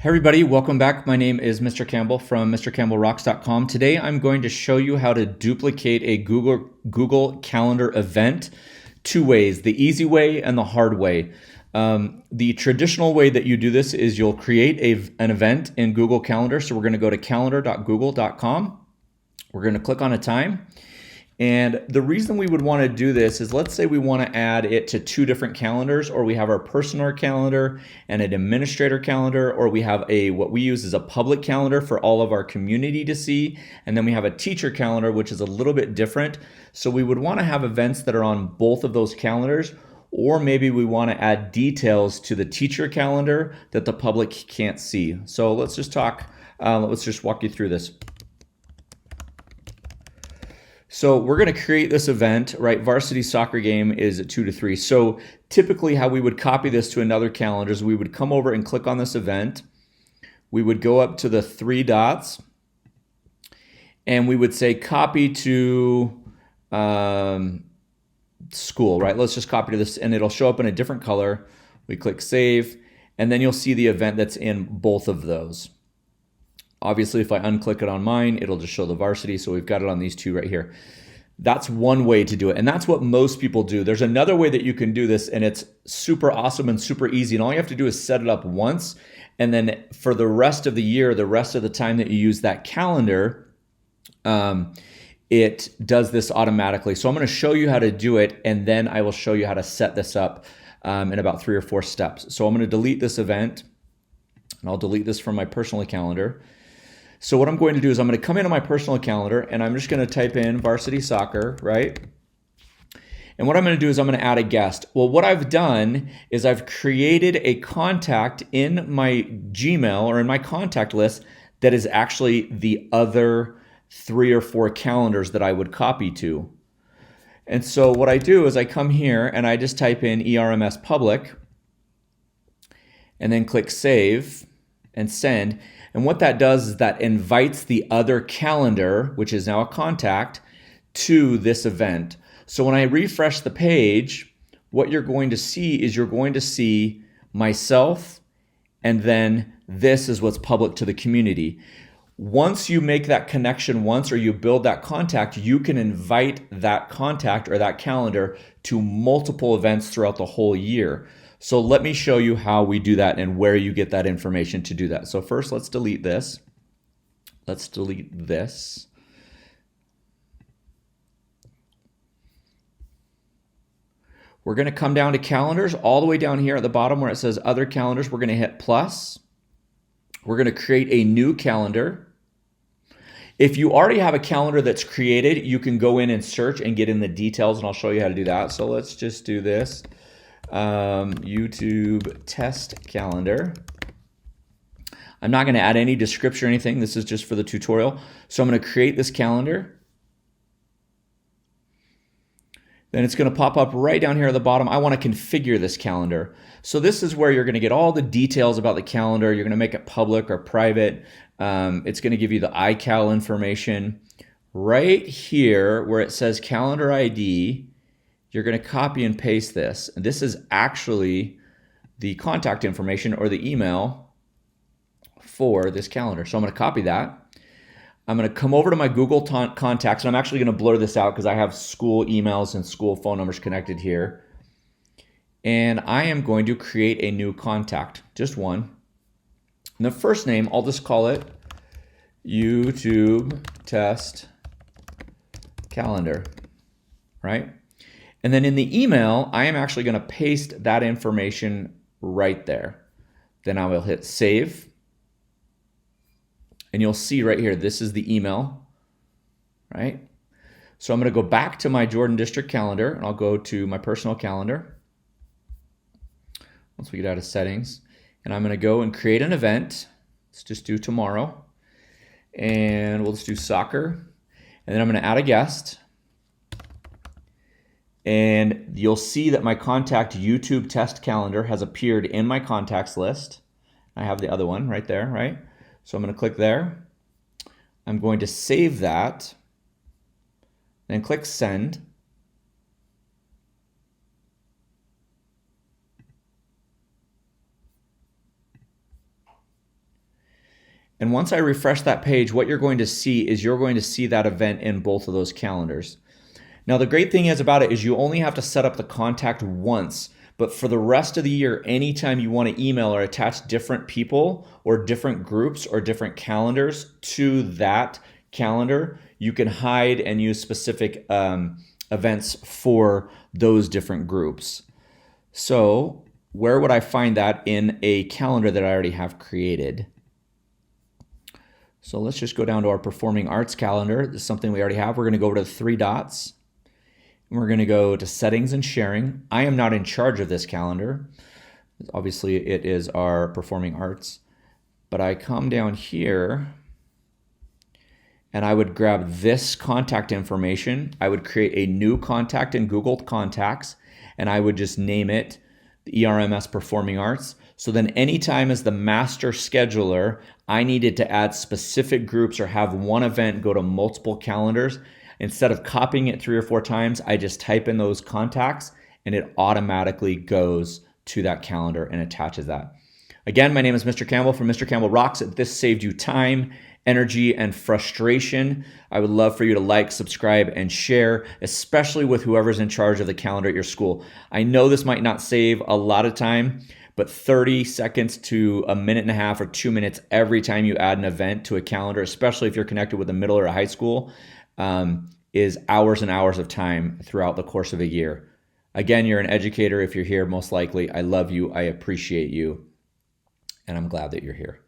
Hey everybody, welcome back. My name is Mr. Campbell from MrCampbellRocks.com. Today I'm going to show you how to duplicate a Google Calendar event two ways, the easy way and the hard way. The traditional way that you do this is you'll create an event in Google Calendar. So we're going to go to calendar.google.com. We're going to click on a time. And the reason we would want to do this is, let's say we want to add it to two different calendars, or we have our personal calendar and an administrator calendar, or we have what we use is a public calendar for all of our community to see. And then we have a teacher calendar, which is a little bit different. So we would want to have events that are on both of those calendars, or maybe we want to add details to the teacher calendar that the public can't see. So let's just walk you through this. So we're going to create this event, right? Varsity soccer game is at 2 to 3. So typically how we would copy this to another calendar is we would come over and click on this event. We would go up to the three dots and we would say copy to school, right? Let's just copy to this and it'll show up in a different color. We click save and then you'll see the event that's in both of those. Obviously, if I unclick it on mine, it'll just show the varsity. So we've got it on these two right here. That's one way to do it. And that's what most people do. There's another way that you can do this, and it's super awesome and super easy. And all you have to do is set it up once. And then for the rest of the year, the rest of the time that you use that calendar, it does this automatically. So I'm going to show you how to do it, and then I will show you how to set this up in about 3 or 4 steps. So I'm going to delete this event, and I'll delete this from my personal calendar. So what I'm going to do is I'm going to come into my personal calendar and I'm just going to type in varsity soccer, right? And what I'm going to do is I'm going to add a guest. Well, what I've done is I've created a contact in my Gmail or in my contact list that is actually the other 3 or 4 calendars that I would copy to. And so what I do is I come here and I just type in ERMS public and then click save and send. And what that does is that invites the other calendar, which is now a contact, to this event. So when I refresh the page, what you're going to see is you're going to see myself, and then this is what's public to the community. Once you make that connection once, or you build that contact, you can invite that contact or that calendar to multiple events throughout the whole year. So let me show you how we do that and where you get that information to do that. So first, let's delete this. Let's delete this. We're going to come down to calendars, all the way down here at the bottom where it says other calendars. We're going to hit plus. We're going to create a new calendar. If you already have a calendar that's created, you can go in and search and get in the details, and I'll show you how to do that. So let's just do this. YouTube test calendar. I'm not going to add any description or anything. This is just for the tutorial. So I'm going to create this calendar. Then it's going to pop up right down here at the bottom. I want to configure this calendar. So this is where you're going to get all the details about the calendar. You're going to make it public or private. It's going to give you the iCal information. Right here where it says calendar ID, you're going to copy and paste this. And this is actually the contact information or the email for this calendar. So I'm going to copy that. I'm going to come over to my Google contacts, and I'm actually going to blur this out because I have school emails and school phone numbers connected here. And I am going to create a new contact, just one. And the first name, I'll just call it YouTube test calendar, right? And then in the email, I am actually going to paste that information right there. Then I will hit save. And you'll see right here, this is the email, right? So I'm going to go back to my Jordan District calendar, and I'll go to my personal calendar once we get out of settings. And I'm going to go and create an event. Let's just do tomorrow. And we'll just do soccer. And then I'm going to add a guest. And you'll see that my contact YouTube test calendar has appeared in my contacts list. I have the other one right there, right? So I'm going to click there. I'm going to save that. Then click send. And once I refresh that page, what you're going to see is you're going to see that event in both of those calendars. Now, the great thing is about it is you only have to set up the contact once, but for the rest of the year, anytime you want to email or attach different people or different groups or different calendars to that calendar, you can hide and use specific events for those different groups. So where would I find that in a calendar that I already have created? So let's just go down to our performing arts calendar. This is something we already have. We're going to go over to the three dots. And we're going to go to settings and sharing. I am not in charge of this calendar. Obviously, it is our performing arts. But I come down here and I would grab this contact information. I would create a new contact in Google Contacts and I would just name it the ERMS Performing Arts. So then anytime as the master scheduler, I needed to add specific groups or have one event go to multiple calendars, instead of copying it 3 or 4 times, I just type in those contacts and it automatically goes to that calendar and attaches that. Again, my name is Mr. Campbell from Mr. Campbell Rocks. If this saved you time, energy, and frustration, I would love for you to like, subscribe, and share, especially with whoever's in charge of the calendar at your school. I know this might not save a lot of time, but 30 seconds to a minute and a half or 2 minutes every time you add an event to a calendar, especially if you're connected with a middle or a high school, is hours and hours of time throughout the course of a year. Again, you're an educator if you're here, most likely. I love you. I appreciate you. And I'm glad that you're here.